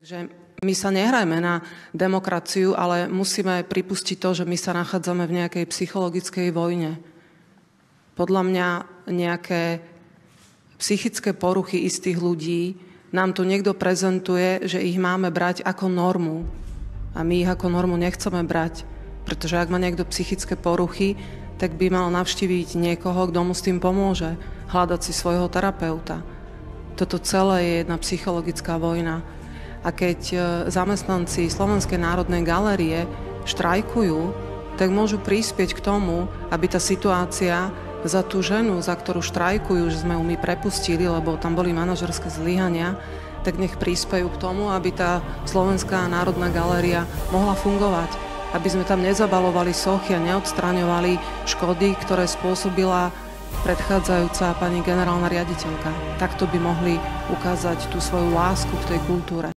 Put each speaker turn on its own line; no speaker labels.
Že my sa nehrajme na demokraciu, ale musíme pripustiť to, že my sa nachádzame v nejakej psychologickej vojne. Podľa mňa nejaké psychické poruchy istých ľudí nám tu niekto prezentuje, že ich máme brať ako normu. A my ich ako normu nechceme brať, pretože ak má niekto psychické poruchy, tak by mal navštíviť niekoho, kto mu s tým pomôže, hľadať si svojho terapeuta. Toto celé je jedna psychologická vojna. A keď zamestnanci Slovenskej národnej galérie štrajkujú, tak môžu prispieť k tomu, aby tá situácia za tú ženu, za ktorú štrajkujú, že sme ju my prepustili, lebo tam boli manažerské zlyhania, tak nech prispejú k tomu, aby tá Slovenská národná galéria mohla fungovať. Aby sme tam nezabalovali sochy a neodstraňovali škody, ktoré spôsobila predchádzajúca pani generálna riaditeľka. Takto by mohli ukázať tú svoju lásku k tej kultúre.